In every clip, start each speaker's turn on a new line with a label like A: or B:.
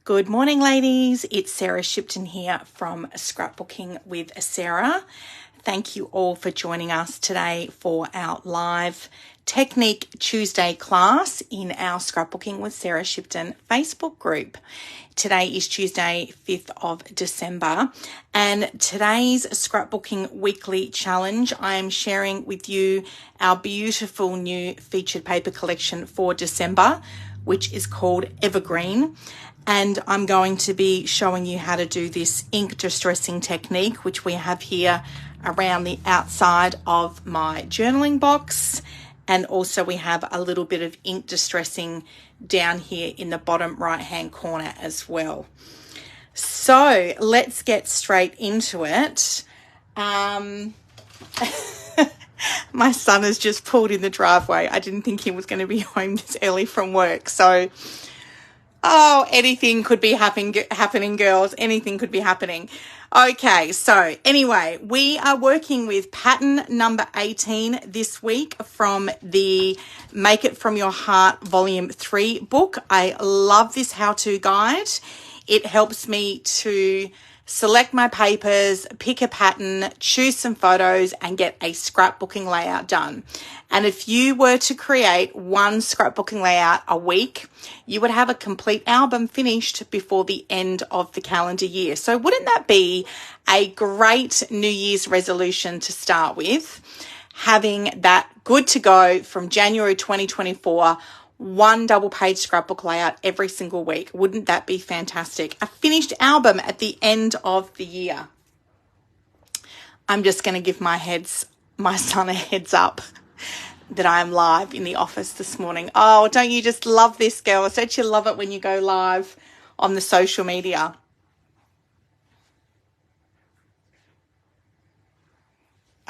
A: Good morning, ladies. It's Sarah Shipton here from Scrapbooking with Sarah. Thank you all for joining us today for our live Technique Tuesday class in our Scrapbooking with Sarah Shipton Facebook group. Today is Tuesday, 5th of December, and today's Scrapbooking Weekly Challenge, I am sharing with you our beautiful new featured paper collection for December, which is called Evergreen. And I'm going to be showing you how to do this ink distressing technique, which we have here around the outside of my journaling box. And also we have a little bit of ink distressing down here in the bottom right-hand corner as well. So let's get straight into it. My son has just pulled in the driveway. I didn't think he was going to be home this early from work. So anything could be happening, girls. Anything could be happening. Okay, so anyway, we are working with pattern number 18 this week from the Make It From Your Heart Volume 3 book. I love this how-to guide. It helps me to select my papers, pick a pattern, choose some photos, and get a scrapbooking layout done. And if you were to create one scrapbooking layout a week, you would have a complete album finished before the end of the calendar year. So wouldn't that be a great New Year's resolution to start with? Having that good to go from January 2024, one double-page scrapbook layout every single week. Wouldn't that be fantastic? A finished album at the end of the year. I'm just going to give my son a heads up that I am live in the office this morning. Oh, don't you just love this, girls? Don't you love it when you go live on the social media?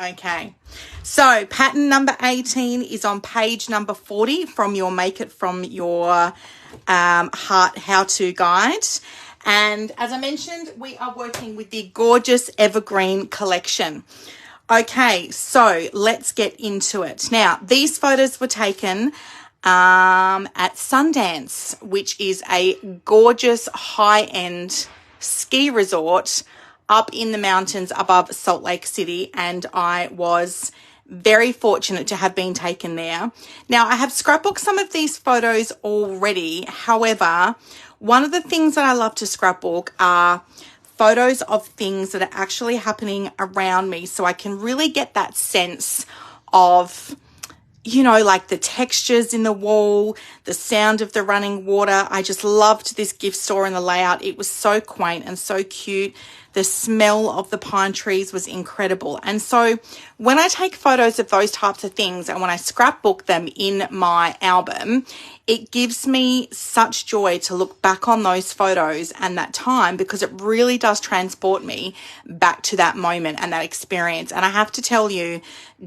A: Okay, so pattern number 18 is on page number 40 from your Make It From Your Heart how-to guide. And as I mentioned, we are working with the gorgeous Evergreen collection. Okay, so let's get into it. Now, these photos were taken at Sundance, which is a gorgeous high-end ski resort up in the mountains above Salt Lake City, and I was very fortunate to have been taken there. Now, I have scrapbooked some of these photos already. However, one of the things that I love to scrapbook are photos of things that are actually happening around me, so I can really get that sense of, you know, like the textures in the wall, the sound of the running water. I just loved this gift store and the layout. It was so quaint and so cute. The smell of the pine trees was incredible. And so when I take photos of those types of things and when I scrapbook them in my album, it gives me such joy to look back on those photos and that time, because it really does transport me back to that moment and that experience. And I have to tell you,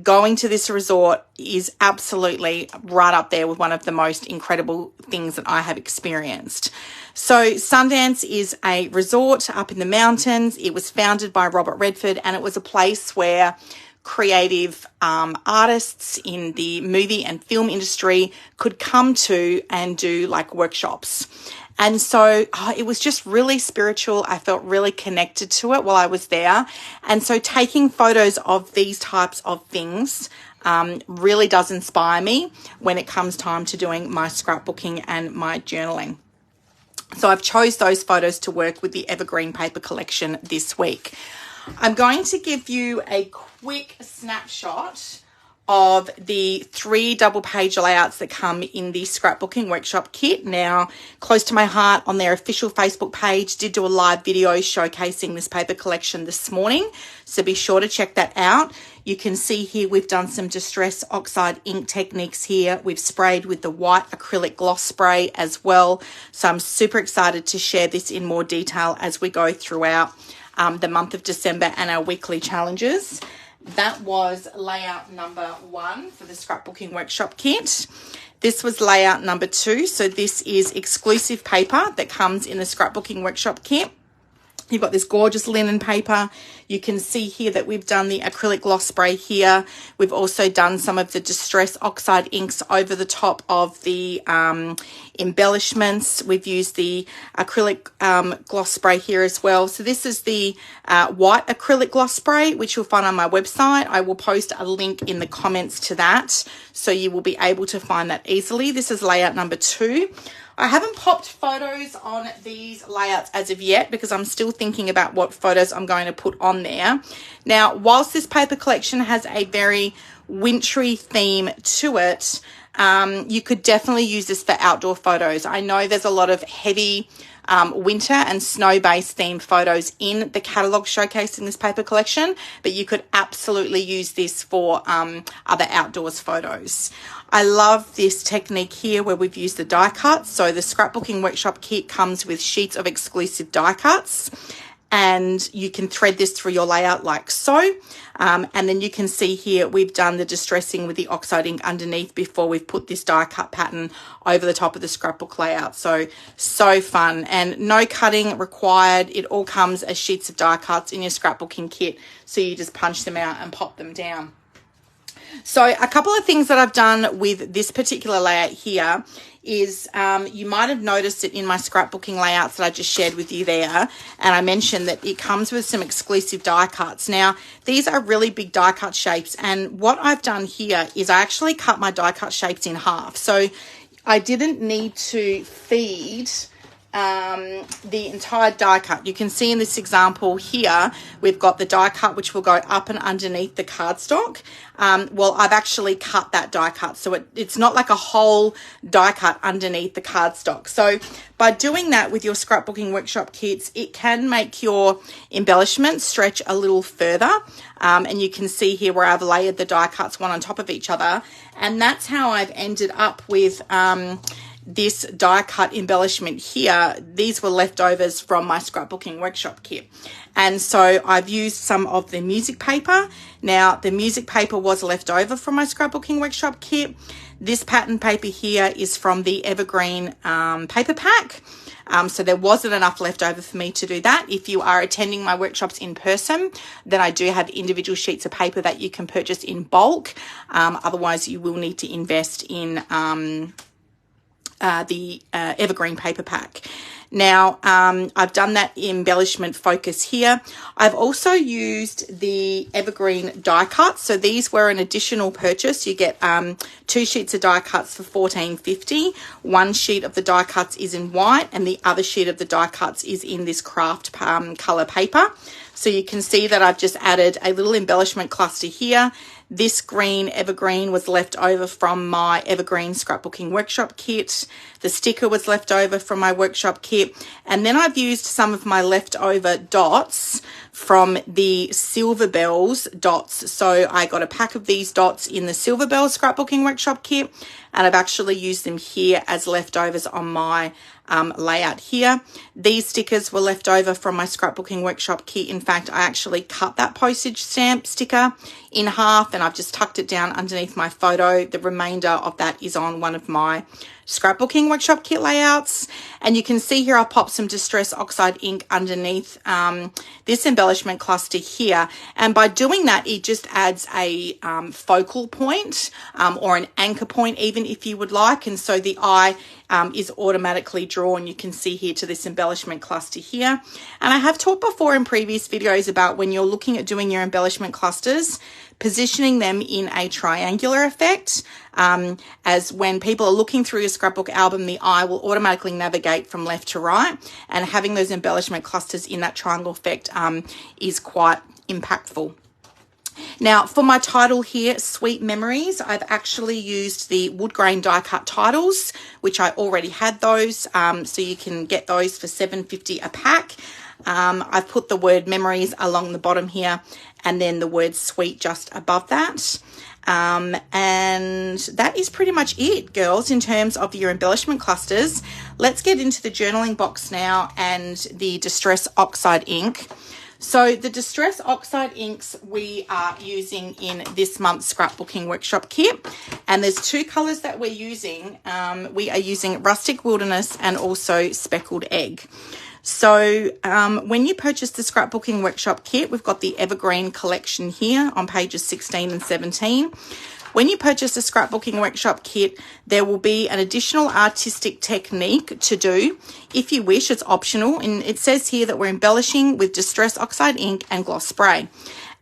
A: going to this resort is absolutely right up there with one of the most incredible things that I have experienced. So Sundance is a resort up in the mountains. It was founded by Robert Redford, and it was a place where creative artists in the movie and film industry could come to and do like workshops. And so it was just really spiritual. I felt really connected to it while I was there. And so taking photos of these types of things really does inspire me when it comes time to doing my scrapbooking and my journaling. So I've chose those photos to work with the Evergreen paper collection this week. I'm going to give you a quick snapshot of the 3 double-page layouts that come in the Scrapbooking Workshop Kit. Now, close to my heart, on their official Facebook page, did do a live video showcasing this paper collection this morning, so be sure to check that out. You can see here we've done some Distress Oxide ink techniques here. We've sprayed with the white acrylic gloss spray as well. So I'm super excited to share this in more detail as we go throughout the month of December and our weekly challenges. That was layout number 1 for the Scrapbooking Workshop Kit. This was layout number 2. So this is exclusive paper that comes in the Scrapbooking Workshop Kit. You've got this gorgeous linen paper. You can see here that we've done the acrylic gloss spray here. We've also done some of the Distress Oxide inks over the top of the embellishments. We've used the acrylic gloss spray here as well. So this is the white acrylic gloss spray, which you'll find on my website. I will post a link in the comments to that, so you will be able to find that easily. This is layout number 2. I haven't popped photos on these layouts as of yet because I'm still thinking about what photos I'm going to put on there. Now, whilst this paper collection has a very wintry theme to it, you could definitely use this for outdoor photos. I know there's a lot of heavy winter and snow-based themed photos in the catalogue showcasing this paper collection, but you could absolutely use this for other outdoors photos. I love this technique here where we've used the die cuts. So the Scrapbooking Workshop kit comes with sheets of exclusive die cuts, and you can thread this through your layout like so. And then you can see here we've done the distressing with the Oxide ink underneath before we've put this die cut pattern over the top of the scrapbook layout. So fun, and no cutting required. It all comes as sheets of die cuts in your scrapbooking kit. So you just punch them out and pop them down. So a couple of things that I've done with this particular layout here is you might have noticed it in my scrapbooking layouts that I just shared with you there, and I mentioned that it comes with some exclusive die cuts. Now, these are really big die cut shapes, and what I've done here is I actually cut my die cut shapes in half. So I didn't need to feed the entire die cut. You can see in this example here, we've got the die cut which will go up and underneath the cardstock. Well, I've actually cut that die cut, so it's not like a whole die cut underneath the cardstock. So by doing that with your Scrapbooking Workshop kits, it can make your embellishment stretch a little further. And you can see here where I've layered the die cuts one on top of each other, and that's how I've ended up with this die cut embellishment here. These were leftovers from my Scrapbooking Workshop kit, and so I've used some of the music paper. Now, the music paper was left over from my Scrapbooking Workshop kit. This pattern paper here is from the Evergreen paper pack. So there wasn't enough left over for me to do that. If you are attending my workshops in person, then I do have individual sheets of paper that you can purchase in bulk. Otherwise, you will need to invest in the Evergreen paper pack. Now, I've done that embellishment focus here. I've also used the Evergreen die cuts. So these were an additional purchase. You get 2 sheets of die cuts for $14.50. One sheet of the die cuts is in white, and the other sheet of the die cuts is in this craft color paper. So you can see that I've just added a little embellishment cluster here. This green Evergreen was left over from my Evergreen Scrapbooking Workshop kit. The sticker was left over from my workshop kit. And then I've used some of my leftover dots from the Silver Bells dots. So I got a pack of these dots in the Silver Bells Scrapbooking Workshop kit, and I've actually used them here as leftovers on my layout here. These stickers were left over from my Scrapbooking Workshop kit. In fact, I actually cut that postage stamp sticker in half, and I've just tucked it down underneath my photo. The remainder of that is on one of my Scrapbooking Workshop kit layouts. And you can see here I've popped some Distress Oxide ink underneath this embellishment cluster here, and by doing that it just adds a focal point or an anchor point even, if you would like, and so the eye is automatically drawn, you can see here, to this embellishment cluster here. And I have talked before in previous videos about when you're looking at doing your embellishment clusters, positioning them in a triangular effect, as when people are looking through your scrapbook album, the eye will automatically navigate from left to right, and having those embellishment clusters in that triangle effect is quite impactful. Now, for my title here, Sweet Memories, I've actually used the wood grain die cut titles, which I already had those, so you can get those for $7.50 a pack. I've put the word memories along the bottom here, and then the word sweet just above that. And that is pretty much it, girls, in terms of your embellishment clusters. Let's get into the journaling box now and the Distress Oxide ink. So the Distress Oxide inks we are using in this month's Scrapbooking Workshop kit, and there's 2 colours that we're using. We are using Rustic Wilderness and also Speckled Egg. So when you purchase the Scrapbooking Workshop kit, we've got the Evergreen collection here on pages 16 and 17. When you purchase the Scrapbooking Workshop kit, there will be an additional artistic technique to do. If you wish, it's optional. And it says here that we're embellishing with Distress Oxide ink and gloss spray.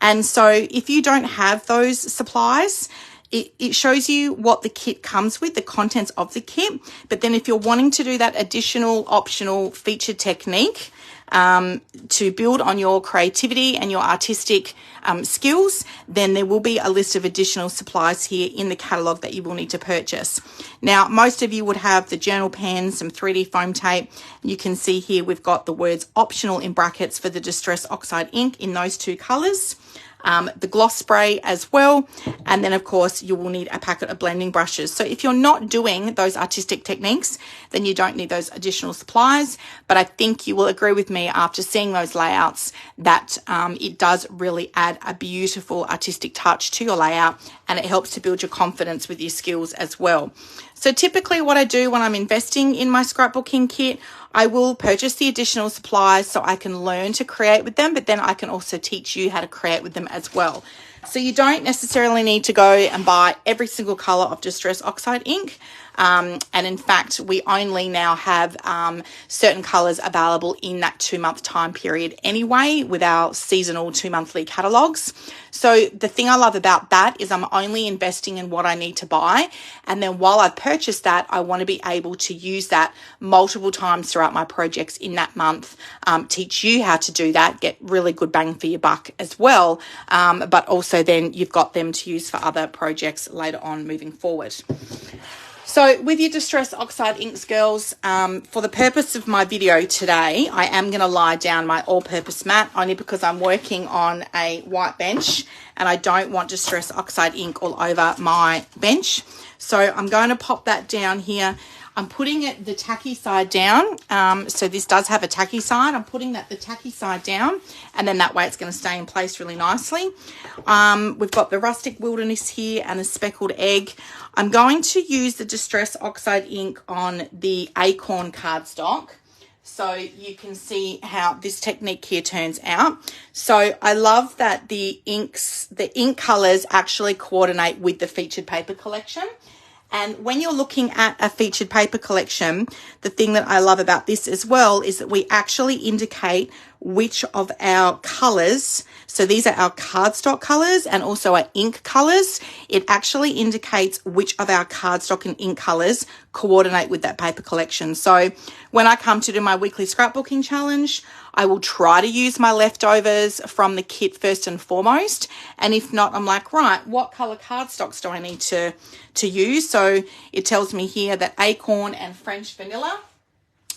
A: And so if you don't have those supplies, it shows you what the kit comes with, the contents of the kit. But then if you're wanting to do that additional optional featured technique to build on your creativity and your artistic skills, then there will be a list of additional supplies here in the catalogue that you will need to purchase. Now, most of you would have the journal pen, some 3D foam tape. You can see here we've got the words optional in brackets for the Distress Oxide ink in those two colours. The gloss spray as well, and then of course you will need a packet of blending brushes. So if you're not doing those artistic techniques, then you don't need those additional supplies, but I think you will agree with me after seeing those layouts that it does really add a beautiful artistic touch to your layout, and it helps to build your confidence with your skills as well. So typically what I do when I'm investing in my scrapbooking kit, I will purchase the additional supplies so I can learn to create with them, but then I can also teach you how to create with them as well. So you don't necessarily need to go and buy every single colour of Distress Oxide ink. And in fact, we only now have certain colours available in that 2-month time period anyway with our seasonal 2-monthly catalogues. So the thing I love about that is I'm only investing in what I need to buy. And then while I've purchased that, I want to be able to use that multiple times throughout my projects in that month, teach you how to do that, get really good bang for your buck as well. But also then you've got them to use for other projects later on moving forward. So with your Distress Oxide inks, girls, for the purpose of my video today, I am going to lie down my all-purpose mat only because I'm working on a white bench and I don't want Distress Oxide ink all over my bench. So I'm going to pop that down here. I'm putting it the tacky side down. So this does have a tacky side. I'm putting that the tacky side down, and then that way it's going to stay in place really nicely. We've got the Rustic Wilderness here and a Speckled Egg. I'm going to use the Distress Oxide ink on the Acorn cardstock, so you can see how this technique here turns out. So I love that the ink colors actually coordinate with the featured paper collection. And when you're looking at a featured paper collection, the thing that I love about this as well is that we actually indicate which of our colors, so these are our cardstock colors and also our ink colors, it actually indicates which of our cardstock and ink colors coordinate with that paper collection. So when I come to do my weekly scrapbooking challenge, I will try to use my leftovers from the kit first and foremost. And if not, I'm like, right, what color cardstocks do I need to use? So it tells me here that Acorn and French Vanilla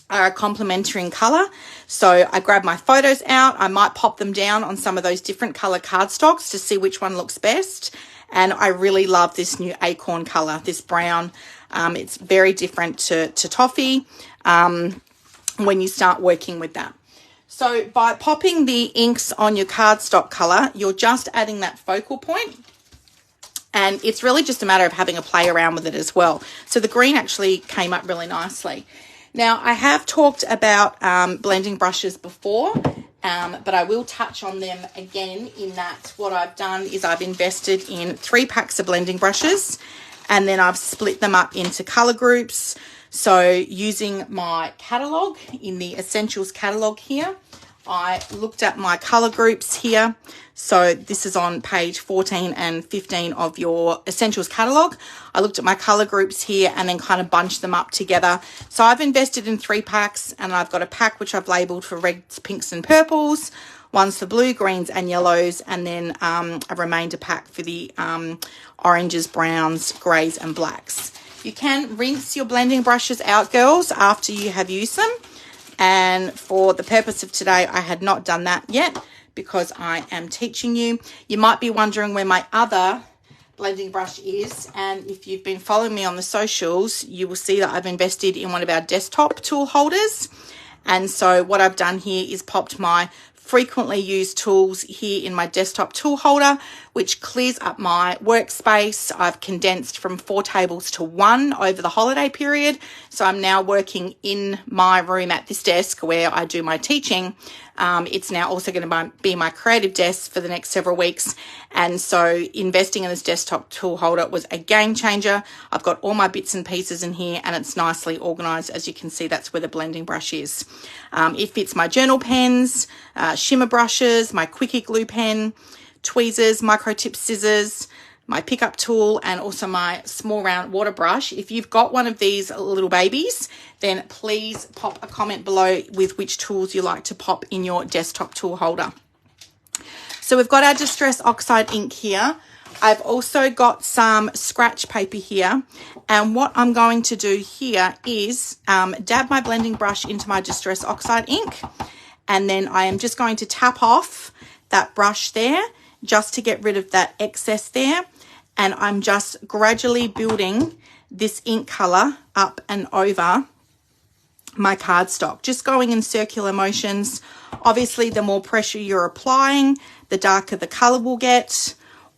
A: are a complementary color. So I grab my photos out. I might pop them down on some of those different color cardstocks to see which one looks best. And I really love this new Acorn color, this brown. It's very different to Toffee when you start working with that. So by popping the inks on your cardstock color, you're just adding that focal point. And it's really just a matter of having a play around with it as well. So the green actually came up really nicely. Now, I have talked about blending brushes before, but I will touch on them again in that what I've done is I've invested in 3 packs of blending brushes, and then I've split them up into color groups. So using my catalogue in the Essentials catalogue here, I looked at my color groups here. So this is on page 14 and 15 of your Essentials catalogue. I looked at my color groups here and then kind of bunched them up together. So I've invested in 3 packs, and I've got a pack which I've labelled for reds, pinks and purples, one's for blue, greens and yellows, and then a remainder pack for the oranges, browns, greys and blacks. You can rinse your blending brushes out, girls, after you have used them. And for the purpose of today, I had not done that yet because I am teaching you. You might be wondering where my other blending brush is, and if you've been following me on the socials, you will see that I've invested in one of our desktop tool holders. And so what I've done here is popped my frequently used tools here in my desktop tool holder, which clears up my workspace. I've condensed from 4 tables to 1 over the holiday period. So I'm now working in my room at this desk where I do my teaching. It's now also going to be my creative desk for the next several weeks. And so investing in this desktop tool holder was a game changer. I've got all my bits and pieces in here and it's nicely organized. As you can see, that's where the blending brush is. It fits my journal pens, shimmer brushes, my quickie glue pen, tweezers, micro tip scissors, my pickup tool, and also my small round water brush. If you've got one of these little babies, then please pop a comment below with which tools you like to pop in your desktop tool holder. So we've got our Distress Oxide ink here. I've also got some scratch paper here. And what I'm going to do here is dab my blending brush into my Distress Oxide ink. And then I am just going to tap off that brush there just to get rid of that excess there. And I'm just gradually building this ink color up and over my cardstock, just going in circular motions. Obviously, the more pressure you're applying, the darker the color will get,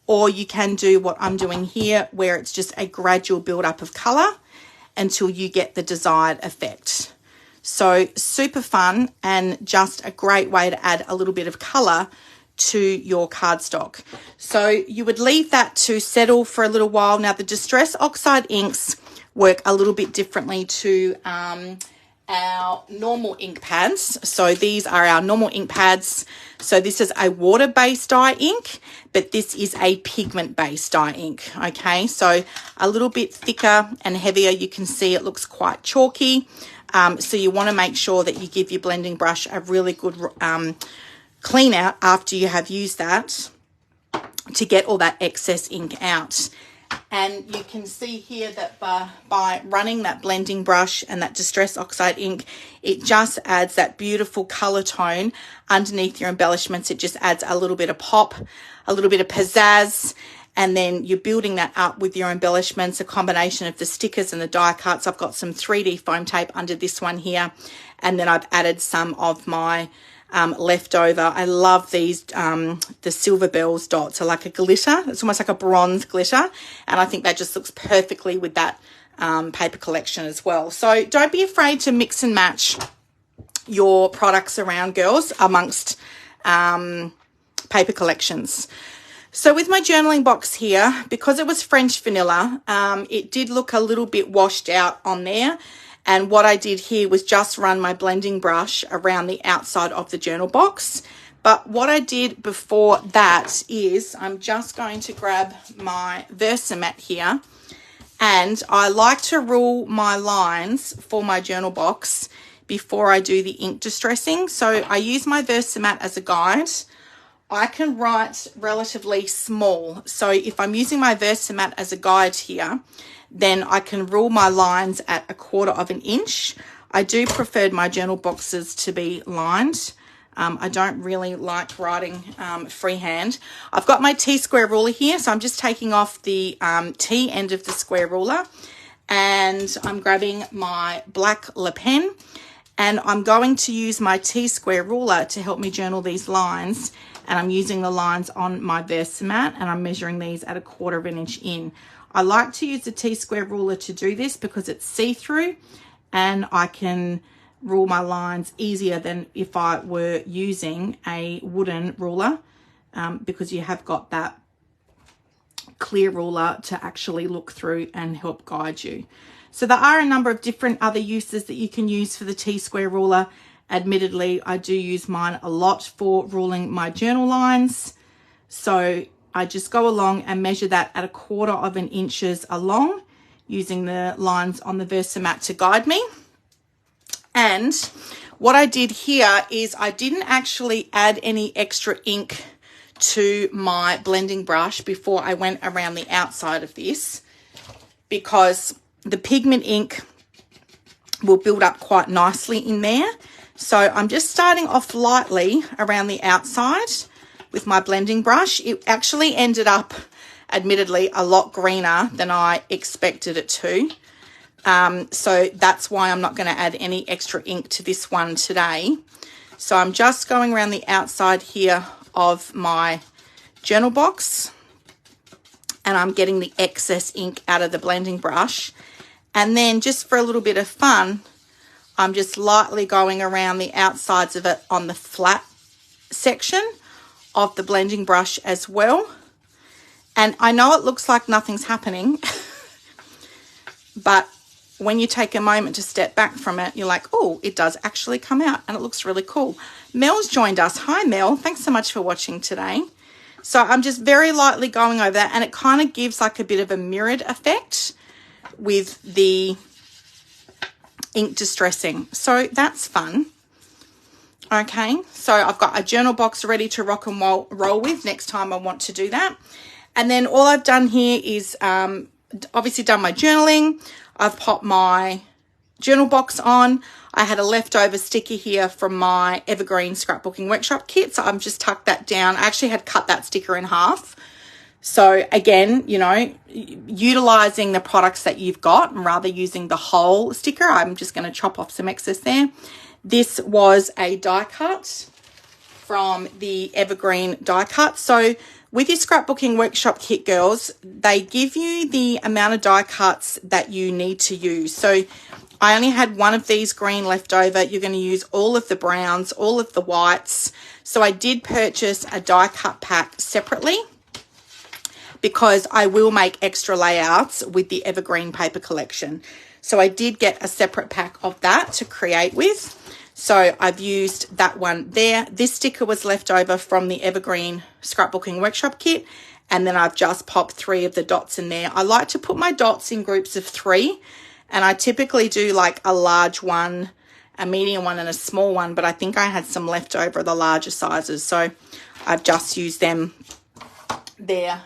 A: or you can do what I'm doing here, where it's just a gradual build up of color until you get the desired effect. So super fun and just a great way to add a little bit of color to your cardstock. So you would leave that to settle for a little while. Now the Distress Oxide inks work a little bit differently to our normal ink pads. So these are our normal ink pads. So this is a water-based dye ink, but this is a pigment-based dye ink. Okay, so a little bit thicker and heavier. You can see it looks quite chalky. So you want to make sure that you give your blending brush a really good clean out after you have used that to get all that excess ink out. And you can see here that by running that blending brush and that Distress Oxide ink, it just adds that beautiful color tone underneath your embellishments. It just adds a little bit of pop, a little bit of pizzazz, and then you're building that up with your embellishments, a combination of the stickers and the die cuts. I've got some 3D foam tape under this one here, and then I've added some of my leftover. I love these, the Silver Bells dots are like a glitter. It's almost like a bronze glitter. And I think that just looks perfectly with that paper collection as well. So don't be afraid to mix and match your products around, girls, amongst paper collections. So with my journaling box here, because it was French vanilla, it did look a little bit washed out on there. And what I did here was just run my blending brush around the outside of the journal box. But what I did before that is I'm just going to grab my Versamat here. And I like to rule my lines for my journal box before I do the ink distressing. So I use my Versamat as a guide. I can write relatively small. So if I'm using my Versamat as a guide here, then I can rule my lines at 1/4 of an inch. I do prefer my journal boxes to be lined. I don't really like writing freehand. I've got my T-square ruler here, so I'm just taking off the T end of the square ruler, and I'm grabbing my black Le Pen, and I'm going to use my T-square ruler to help me journal these lines, and I'm using the lines on my Versamat, and I'm measuring these at 1/4 of an inch in. I like to use the T-square ruler to do this because it's see-through and I can rule my lines easier than if I were using a wooden ruler because you have got that clear ruler to actually look through and help guide you. So there are a number of different other uses that you can use for the T-square ruler. Admittedly, I do use mine a lot for ruling my journal lines. So I just go along and measure that at 1/4 of an inch along using the lines on the Versamat to guide me. And what I did here is I didn't actually add any extra ink to my blending brush before I went around the outside of this because the pigment ink will build up quite nicely in there. So I'm just starting off lightly around the outside with my blending brush. It actually ended up, admittedly, a lot greener than I expected it to. So that's why I'm not going to add any extra ink to this one today. So I'm just going around the outside here of my journal box and I'm getting the excess ink out of the blending brush. And then just for a little bit of fun, I'm just lightly going around the outsides of it on the flat section of the blending brush as well. And I know it looks like nothing's happening, but when you take a moment to step back from it, you're like, oh, it does actually come out and it looks really cool. Mel's joined us. Hi, Mel. Thanks so much for watching today. So I'm just very lightly going over that, and it kind of gives like a bit of a mirrored effect with the ink distressing. So that's fun. Okay, so I've got a journal box ready to rock and roll with next time I want to do that. And then all I've done here is obviously done my journaling. I've popped my journal box on. I had a leftover sticker here from my Evergreen Scrapbooking Workshop kit, so I've just tucked that down. I actually had cut that sticker in half. So again, you know, utilizing the products that you've got and rather using the whole sticker, I'm just going to chop off some excess there. This was a die cut from the Evergreen die cut. So with your Scrapbooking Workshop kit, girls, they give you the amount of die cuts that you need to use. So I only had one of these green left over. You're going to use all of the browns, all of the whites. So I did purchase a die cut pack separately because I will make extra layouts with the Evergreen paper collection. So I did get a separate pack of that to create with. So I've used that one there. This sticker was left over from the Evergreen Scrapbooking Workshop kit, and then I've just popped 3 of the dots in there. I like to put my dots in groups of 3, and I typically do like a large one, a medium one, and a small one, but I think I had some left over of the larger sizes, so I've just used them there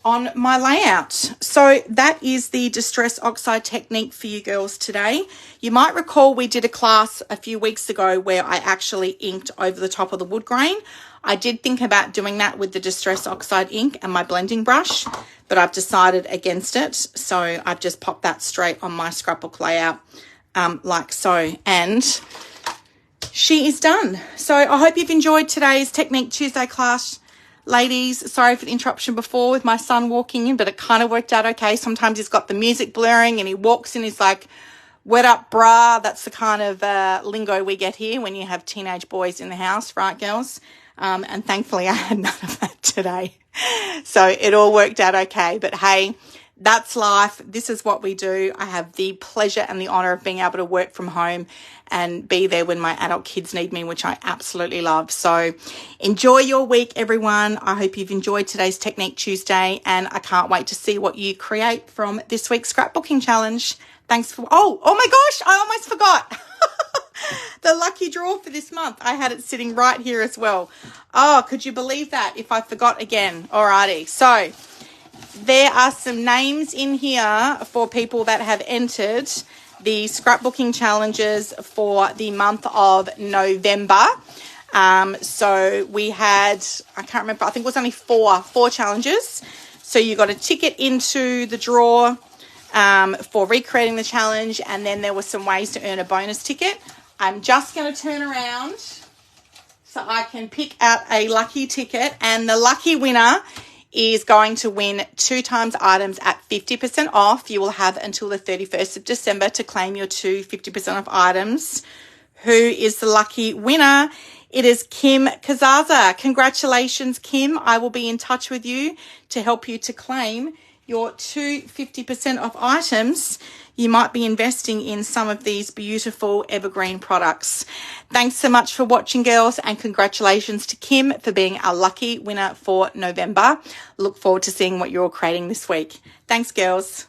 A: on my layout. So that is the Distress Oxide technique for you girls today. You might recall we did a class a few weeks ago where I actually inked over the top of the wood grain. I did think about doing that with the Distress Oxide ink and my blending brush, but I've decided against it. So I've just popped that straight on my scrapbook layout like so. And she is done. So I hope you've enjoyed today's Technique Tuesday class. Ladies, sorry for the interruption before with my son walking in, but it kind of worked out okay. Sometimes he's got the music blaring and he walks in, he's like, "What up, brah?" That's the kind of lingo we get here when you have teenage boys in the house, right, girls? And thankfully I had none of that today. So it all worked out okay. But hey, that's life. This is what we do. I have the pleasure and the honor of being able to work from home and be there when my adult kids need me, which I absolutely love. So enjoy your week, everyone. I hope you've enjoyed today's Technique Tuesday, and I can't wait to see what you create from this week's scrapbooking challenge. Thanks for, oh my gosh, I almost forgot. The lucky draw for this month. I had it sitting right here as well. Oh, could you believe that if I forgot again? Alrighty. So there are some names in here for people that have entered the scrapbooking challenges for the month of November. So we had, I can't remember, I think it was only four challenges. So you got a ticket into the draw for recreating the challenge, and then there were some ways to earn a bonus ticket. I'm just going to turn around so I can pick out a lucky ticket, and the lucky winner is going to win 2 times items at 50% off. You will have until the 31st of December to claim your 2 50% off items. Who is the lucky winner? It is Kim Kazaza. Congratulations, Kim. I will be in touch with you to help you to claim your 2 50% off items. You might be investing in some of these beautiful Evergreen products. Thanks so much for watching, girls, and congratulations to Kim for being our lucky winner for November. Look forward to seeing what you're all creating this week. Thanks, girls.